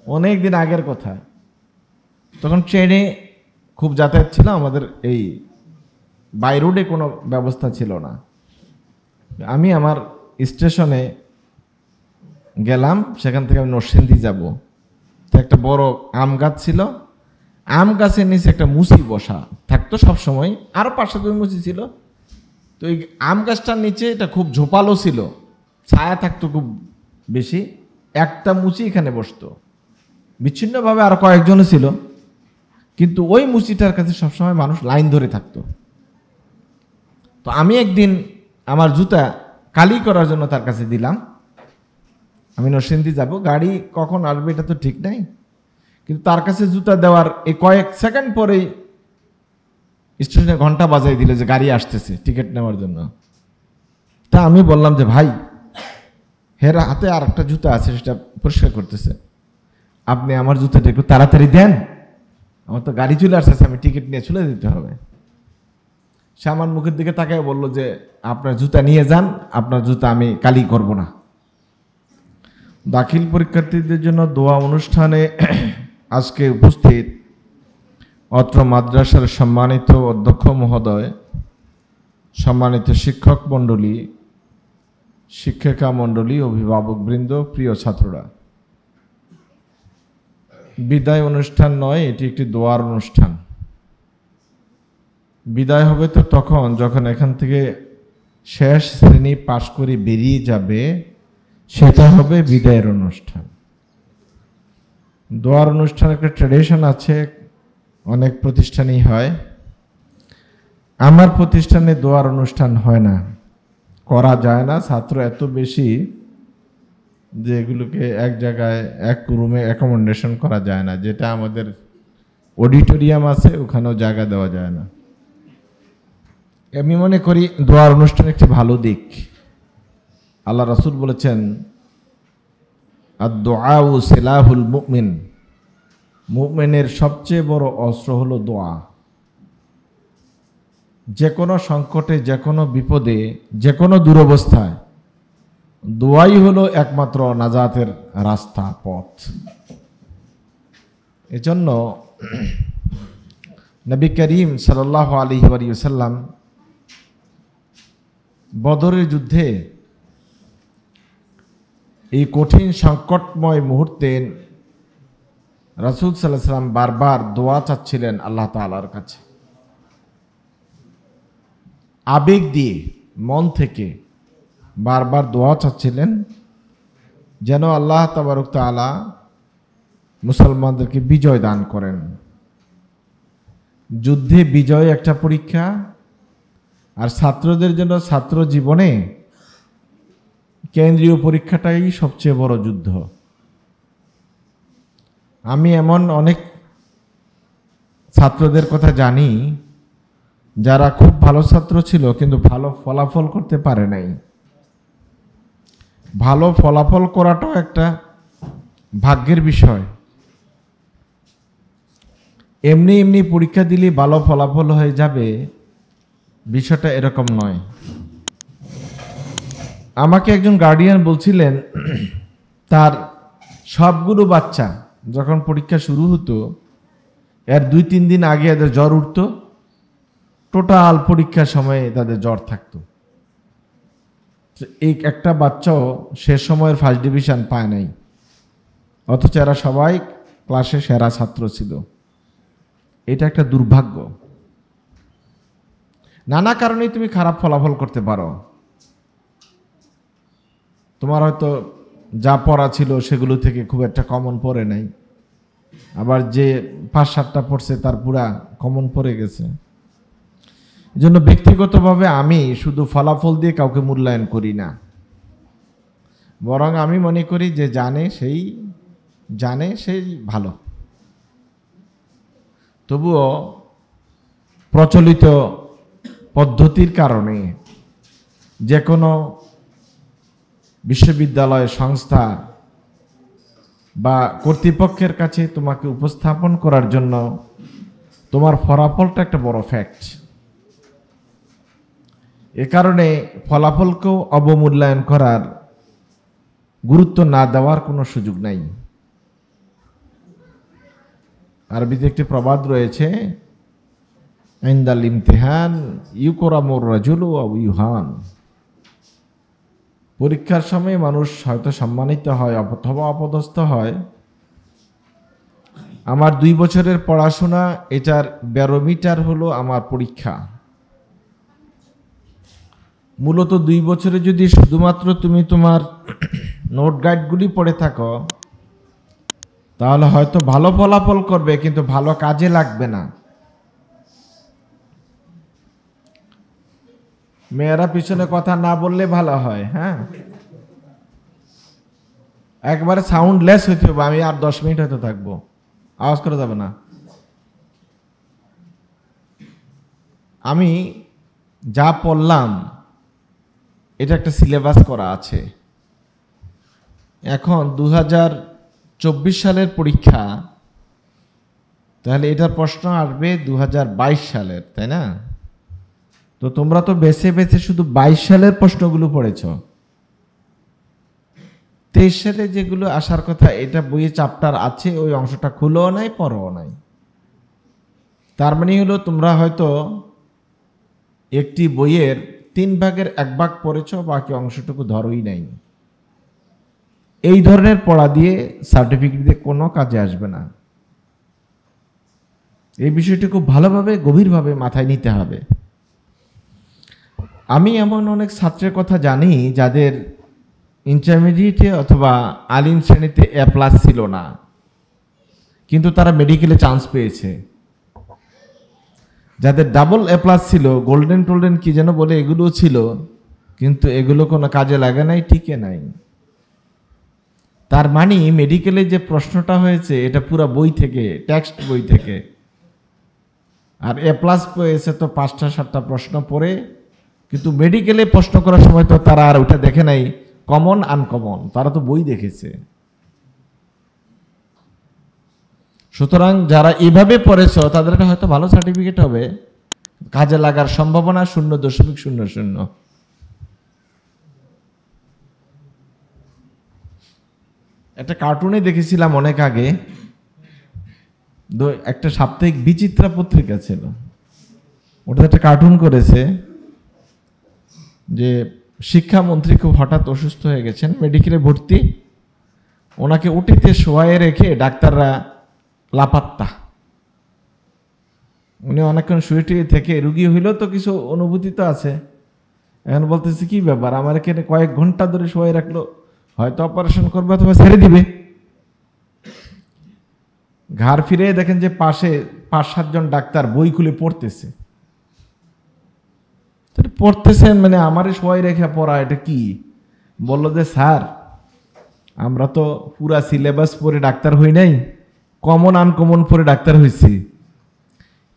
অনেক দিন আগের কথা। তখন ট্রেনে খুব যাতায়াত ছিল, আমাদের এই বাই রোডে কোনো ব্যবস্থা ছিল না। আমি আমার স্টেশনে গেলাম, সেখান থেকে আমি নরসিংদী যাব। তো একটা বড় আম গাছ ছিল, আম গাছের নিচে একটা মুচি বসা থাকতো সবসময়, আরও 5-7 মুচি ছিল। তো এই আম গাছটার নিচে এটা খুব ঝোপালো ছিল, ছায়া থাকতো খুব বেশি। একটা মুচি এখানে বসতো, বিচ্ছিন্নভাবে আরো কয়েকজনও ছিল, কিন্তু ওই মুচিটার কাছে সবসময় মানুষ লাইন ধরে থাকতো। তো আমি একদিন আমার জুতা কালি করার জন্য তার কাছে দিলাম। আমি নরসিংদী যাব, গাড়ি কখন আসবে এটা তো ঠিক নাই, কিন্তু তার কাছে জুতা দেওয়ার এই কয়েক সেকেন্ড পরেই স্টেশনে ঘন্টা বাজাই দিল যে গাড়ি আসতেছে টিকিট নেওয়ার জন্য। তা আমি বললাম যে ভাই, হের হাতে আর একটা জুতা আছে, সেটা পরিষ্কার করতেছে, আপনি আমার জুতাটা একটু তাড়াতাড়ি দেন, আমার তো গাড়ি চলে আসতেছে, আমি টিকিট নিয়ে চলে যেতে হবে। সে আমার মুখের দিকে তাকায় বলল যে আপনার জুতা নিয়ে যান, আপনার জুতা আমি কালি করব না। দাখিল পরীক্ষার্থীদের জন্য দোয়া অনুষ্ঠানে আজকে উপস্থিত অত্র মাদ্রাসার সম্মানিত অধ্যক্ষ মহোদয়, সম্মানিত শিক্ষক মণ্ডলী, শিক্ষিকা মণ্ডলী, অভিভাবকবৃন্দ, প্রিয় ছাত্ররা, বিদায় অনুষ্ঠান নয়, এটি একটি দোয়ার অনুষ্ঠান। বিদায় হবে তো তখন যখন এখান থেকে শেষ শ্রেণী পাশ করে বেরিয়ে যাবে, সেটা হবে বিদায়ের অনুষ্ঠান। দোয়ার অনুষ্ঠান একটা ট্র্যাডিশন আছে, অনেক প্রতিষ্ঠানেই হয়। আমার প্রতিষ্ঠানে দোয়ার অনুষ্ঠান হয় না, করা যায় না, ছাত্র এত বেশি যে এগুলোকে এক জায়গায় এক রুমে অ্যাকোমোডেশন করা যায় না। যেটা আমাদের অডিটোরিয়াম আছে ওখানেও জায়গা দেওয়া যায় না। আমি মনে করি দোয়ার অনুষ্ঠান একটি ভালো দিক। আল্লাহ রাসূল বলেছেন, আদ-দুআউ সিলাহুল মুমিন, মুমিনের সবচেয়ে বড় অস্ত্র হলো দোয়া। যে কোনো সংকটে, যে কোনো বিপদে, যে কোনো দুরবস্থায় দোয়াই হলো একমাত্র নাজাতের রাস্তা, পথ। এজন্য নবী করিম সাল্লাল্লাহু আলাইহি ওয়াসাল্লাম বদরের যুদ্ধে এই কঠিন সংকটময় মুহূর্তে রাসূল সাল্লাল্লাহু আলাইহি ওয়াসাল্লাম বারবার দোয়া চাচ্ছিলেন আল্লাহ তাআলার কাছে, আবেগ দিয়ে, মন থেকে বারবার দোয়া চাচ্ছিলেন যেন আল্লাহ তাবারক তাআলা মুসলমানদেরকে বিজয় দান করেন। যুদ্ধে বিজয় একটা পরীক্ষা, আর ছাত্রদের জন্য ছাত্র জীবনে কেন্দ্রীয় পরীক্ষাটাই সবচেয়ে বড় যুদ্ধ। আমি এমন অনেক ছাত্রদের কথা জানি যারা খুব ভালো ছাত্র ছিল কিন্তু ভালো ফলাফল করতে পারে নাই। ভালো ফলাফল করাটাও একটা ভাগ্যের বিষয়। এমনি এমনি পরীক্ষা দিলে ভালো ফলাফল হয়ে যাবে, বিষয়টা এরকম নয়। আমাকে একজন গার্ডিয়ান বলছিলেন, তার সবগুলো বাচ্চা যখন পরীক্ষা শুরু হতো এর 2-3 দিন আগে এদের জ্বর উঠতো, টোটাল পরীক্ষার সময়ে তাদের জ্বর থাকতো। এই একটা বাচ্চাও সে সময়ের ফার্স্ট ডিভিশন পায় নাই, অথচ এরা সবাই ক্লাসে সেরা ছাত্র ছিল। এটা একটা দুর্ভাগ্য। নানা কারণেই তুমি খারাপ ফলাফল করতে পারো। তোমার হয়তো যা পড়া ছিল সেগুলো থেকে খুব একটা কমন পড়ে নাই, আবার যে 5-7টা পড়ছে তার পুরা কমন পড়ে গেছে। এজন্য ব্যক্তিগতভাবে আমি শুধু ফলাফল দিয়ে কাউকে মূল্যায়ন করি না, বরং আমি মনে করি যে জানে সেই ভালো। তবুও প্রচলিত পদ্ধতির কারণে যে কোনো বিশ্ববিদ্যালয় সংস্থা বা কর্তৃপক্ষের কাছে তোমাকে উপস্থাপন করার জন্য তোমার ফলাফলটা একটা বড় ফ্যাক্ট। এ কারণে ফলাফলকেও অবমূল্যায়ন করার, গুরুত্ব না দেওয়ার কোনো সুযোগ নাই। আরবিতে একটি প্রবাদ রয়েছে, ইনদাল ইমতিহান ইউকরামুর রাজুলু আও ইউহান। পরীক্ষার সময় মানুষ হয়তো সম্মানিত হয় অথবা অপদস্থ হয়। আমার 2 বছরের পড়াশোনা, এটার ব্যারোমিটার হলো আমার পরীক্ষা। মূলত 2 বছরে যদি শুধুমাত্র তুমি তোমার নোট গাইডগুলি পড়ে থাকো, তাহলে হয়তো ভালো ফলাফল করবে, কিন্তু ভালো কাজে লাগবে না। মেয়েরা পিছনে কথা না বললে ভালো হয়। হ্যাঁ, একবারে সাউন্ডলেস হইতে হবে। আমি আর 10 মিনিট হয়তো থাকবো, আওয়াজ করা যাবে না। আমি যা পড়লাম এটা একটা সিলেবাস করা আছে। এখন 2024 সালের পরীক্ষা, তাহলে এটার প্রশ্ন আসবে 2022 সালের, তাই না? তো তোমরা তো বেছে বেছে শুধু 22 সালের প্রশ্নগুলো পড়েছ। 23 সালে যেগুলো আসার কথা, এটা বইয়ে চ্যাপ্টার আছে, ওই অংশটা খুলেও নাই, পড়াও নাই। তার মানে হলো তোমরা হয়তো একটি বইয়ের 3 ভাগের 1 ভাগ পড়েছ, বাকি অংশটুকু ধরোই নাই। এই ধরনের পড়া দিয়ে সার্টিফিকেট দিয়ে কোনো কাজে আসবে না। এই বিষয়টি খুব ভালোভাবে গভীরভাবে মাথায় নিতে হবে। আমি এমন অনেক ছাত্রের কথা জানি যাদের ইন্টারমিডিয়েটে অথবা আলিম শ্রেণীতে A+ ছিল না, কিন্তু তারা মেডিকেলে চান্স পেয়েছে। যাদের ডাবল A+ ছিল, গোল্ডেন টোল্ডেন কি যেন বলে, এগুলো ছিল, কিন্তু এগুলো কোনো কাজে লাগে নাই, টিকে নাই। তার মানে মেডিকেলে যে প্রশ্নটা হয়েছে এটা পুরো বই থেকে, টেক্সট বই থেকে। আর A+ পেয়েছে তো 5টা 7টা প্রশ্ন পড়ে, কিন্তু মেডিকেলে প্রশ্ন করার সময় তো তারা আর ওটা দেখে নাই কমন আনকমন, তারা তো বই দেখেছে। সুতরাং যারা এভাবে পড়েছ তাদের হয়তো ভালো সার্টিফিকেট হবে, কাজে লাগার সম্ভাবনা 0.00। একটা কার্টুনে দেখেছিলাম অনেক আগে, একটা সাপ্তাহিক বিচিত্রা পত্রিকা ছিল, ওটা একটা কার্টুন করেছে যে শিক্ষামন্ত্রী খুব হঠাৎ অসুস্থ হয়ে গেছেন, মেডিকেলে ভর্তি, ওনাকে উটিতে শোয়ায়ে রেখে ডাক্তাররা লাপাত্তা। উনি অনেকক্ষণ শুয়ে টুয়ে থেকে, রুগী হইল তো কিছু অনুভূতি তো আছে, এখন বলতেছে কি ব্যাপার, আমার এখানে কয়েক ঘন্টা ধরে শোয়াই রাখলো, হয়তো অপারেশন করবে অথবা ছেড়ে দিবে। ঘাড় ফিরে দেখেন যে পাশে 5-7 জন ডাক্তার বই খুলে পড়তেছে। পড়তেছেন মানে আমারই শোয়াই রেখে পড়া, এটা কি? বললো যে স্যার, আমরা তো পুরা সিলেবাস পড়ে ডাক্তার হই নাই, কমন আনকমন পড়ে ডাক্তার হয়েছি।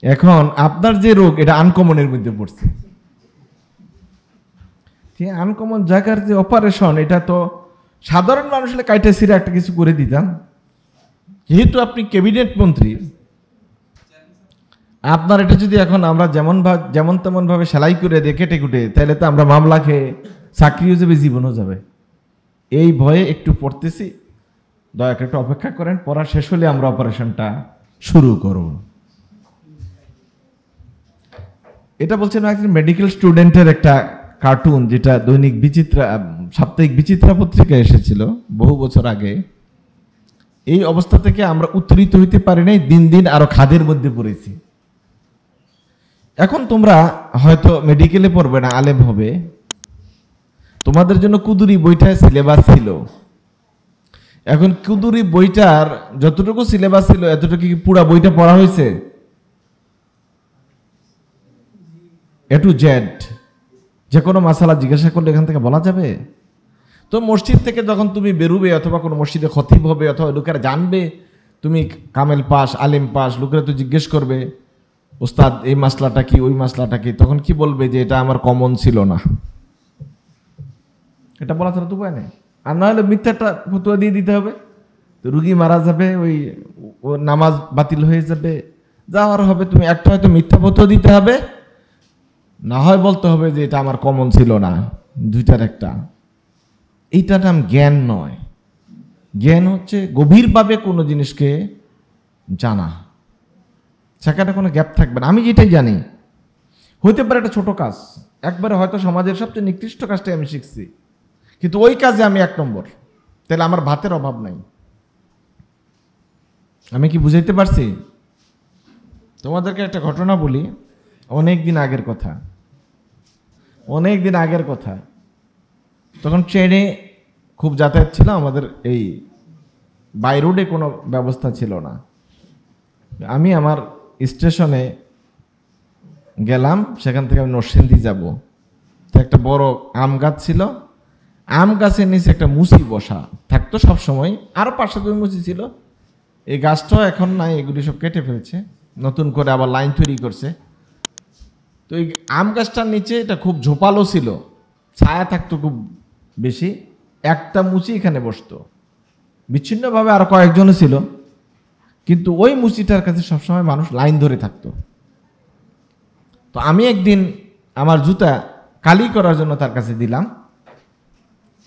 এখন আপনার যে রোগ, এটা আনকমনের মধ্যে পড়ছে। আনকমন জায়গার যে অপারেশন, এটা তো সাধারণ মানুষ হলে কাইটে সিরে একটা কিছু করে দিতাম। যেহেতু আপনি ক্যাবিনেট মন্ত্রী, আপনার এটা যদি এখন আমরা যেমন তেমন ভাবে সেলাই করে দিয়ে কেটে কুটে, তাহলে তো আমরা মামলা খেয়ে চাকরিও যাবে, জীবনও যাবে। এই ভয়ে একটু পড়তেছি, দয়া করে একটু অপেক্ষা করেন, পড়া শেষ হলে আমরা অপারেশনটা শুরু করব। এটা বলছেন একজন মেডিকেল স্টুডেন্টের একটা কার্টুন, যেটা দৈনিক সাপ্তাহিক বিচিত্রা পত্রিকা এসেছিল বহু বছর আগে। এই অবস্থা থেকে আমরা উত্তরিত হইতে পারি নাই, দিন দিন আরো খাদের মধ্যে পড়েছি। এখন তোমরা হয়তো মেডিকেলে পড়বে না, আলেম হবে, তোমাদের জন্য কুদুরি বইটায় সিলেবাস ছিল। এখন কুদুরি বইটার যতটুকু সিলেবাস ছিল, এতটুকু কি পুরা বইটা পড়া হয়েছে? A to Z যে কোনো মাসালা জিজ্ঞাসা করলে এখান থেকে বলা যাবে? তো মসজিদ থেকে যখন তুমি বেরোবে, অথবা কোনো মসজিদে খতিব হবে, অথবা লোকেরা জানবে তুমি কামেল পাস, আলিম পাস, লোকেরা তো জিজ্ঞেস করবে ওস্তাদ এই মাসলাটা কি, ওই মাসলাটা কি, তখন কি বলবে যে এটা আমার কমন ছিল না? এটা বলা ছাড়া তো উপায় নেই। আর না হলে মিথ্যাটা ফতুয়া দিয়ে দিতে হবে, তো রুগী মারা যাবে, ওই নামাজ বাতিল হয়ে যাবে, যাওয়ার হবে। তুমি একটা হয়তো মিথ্যা ফতুয়া দিতে হবে, না হয় বলতে হবে যে এটা আমার কমন ছিল না, দুইটার একটা। এইটার নাম জ্ঞান নয়। জ্ঞান হচ্ছে গভীরভাবে কোনো জিনিসকে জানা। সেখানে কোনো গ্যাপ থাকবে না। আমি যেটাই জানি হইতে পারে একটা ছোট কাজ, একবারে হয়তো সমাজের সবচেয়ে নিকৃষ্ট কাজটাই আমি শিখছি, কিন্তু ওই কাজে আমি 1 নম্বর, তাহলে আমার ভাতের অভাব নাই। আমি কি বুঝাইতে পারছি? তোমাদেরকে একটা ঘটনা বলি, অনেক দিন আগের কথা। তখন ট্রেনে খুব যাতায়াত ছিল, আমাদের এই বাই রোডে কোনো ব্যবস্থা ছিল না। আমি আমার স্টেশনে গেলাম, সেখান থেকে আমি নরসিংদী যাব। তো একটা বড় আম গাছ ছিল, আম গাছের নিচে একটা মুচি বসা থাকতো সব সময়, আরও 5-7 মুচি ছিল। এই গাছটাও এখন নাই, এগুলি সব কেটে ফেলছে, নতুন করে আবার লাইন তৈরি করছে। তো এই আম গাছটার নিচে এটা খুব ঝোপালো ছিল, ছায়া থাকতো খুব বেশি, একটা মুচি এখানে বসতো, বিচ্ছিন্নভাবে আরো কয়েকজনও ছিল, কিন্তু ওই মুচিটার কাছে সবসময় মানুষ লাইন ধরে থাকতো। তো আমি একদিন আমার জুতা কালি করার জন্য তার কাছে দিলাম।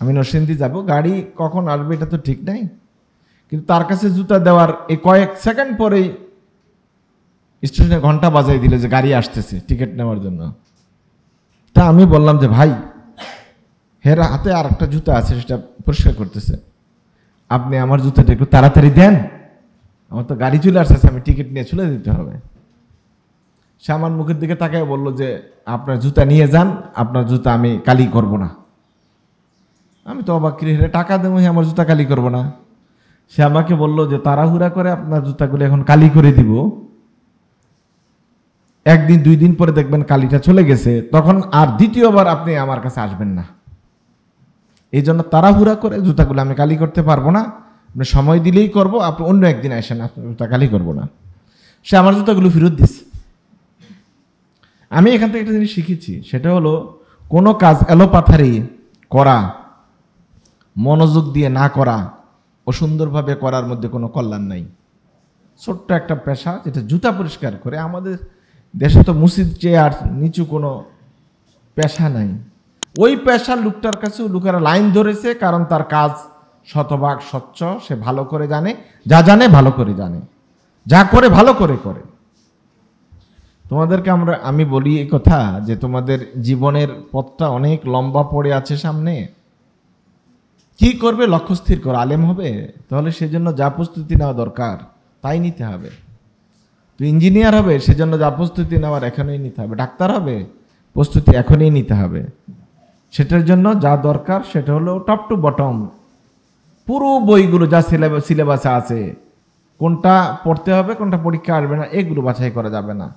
আমি নরসিংদী যাব, গাড়ি কখন আসবে এটা তো ঠিক নাই, কিন্তু তার কাছে জুতা দেওয়ার এই কয়েক সেকেন্ড পরেই স্টেশনে ঘন্টা বাজাই দিল যে গাড়ি আসতেছে টিকিট নেওয়ার জন্য। তা আমি বললাম যে ভাই, হের হাতে আর একটা জুতা আছে, সেটা পরিষ্কার করতেছে, আপনি আমার জুতাটা একটু তাড়াতাড়ি দেন, আমার তো গাড়ি চলে আসতেছে, আমি টিকিট নিয়ে চলে যেতে হবে। সে আমার মুখের দিকে তাকায় বলল যে আপনার জুতা নিয়ে যান, আপনার জুতা আমি কালি করব না। আমি তো অবাক, টাকা দেবো, আমার জুতা কালি করব না। সে আমাকে বলল যে তাড়াহুড়া করে আপনার জুতাগুলো এখন কালি করে দিব, 1 দিন 2 দিন পরে দেখবেন কালিটা চলে গেছে, তখন আর দ্বিতীয়বার আপনি আমার কাছে আসবেন না। এই জন্য তাড়াহুড়া করে জুতাগুলো আমি কালি করতে পারবো না, আপনি সময় দিলেই করব, আপনি অন্য একদিন আসেন, আপনার জুতা কালি করবো না। সে আমার জুতাগুলো ফেরত দিচ্ছে। আমি এখান থেকে একটা জিনিস শিখেছি, সেটা হলো কোনো কাজ এলোপাথারি করা, মনোযোগ দিয়ে না করা ও সুন্দরভাবে করার মধ্যে কোনো কল্যাণ নাই। ছোট্ট একটা পেশা যেটা জুতা পরিষ্কার করে, আমাদের দেশে তো মসজিদ চেয়ার নিচু কোনো পেশা নাই। ওই পেশার লোকটার কাছেও লোকেরা লাইন ধরেছে, কারণ তার কাজ শতভাগ স্বচ্ছ, সে ভালো করে জানে, যা জানে ভালো করে জানে, যা করে ভালো করে করে। তোমাদেরকে আমি বলি এই কথা যে তোমাদের জীবনের পথটা অনেক লম্বা পড়ে আছে সামনে। কি করবে লক্ষ্য স্থির করো, আলেম হবে, তাহলে সেজন্য যা প্রস্তুতি নেওয়া দরকার তাই নিতে হবে। তো ইঞ্জিনিয়ার হবে, সেজন্য যা প্রস্তুতি নেওয়ার এখনই নিতে হবে। ডাক্তার হবে, প্রস্তুতি এখনই নিতে হবে। সেটার জন্য যা দরকার সেটা হলো টপ টু বটম পুরো বইগুলো যা সিলেবাসে আছে, কোনটা পড়তে হবে কোনটা পরীক্ষা আসবে না, এগুলো বাছাই করা যাবে না।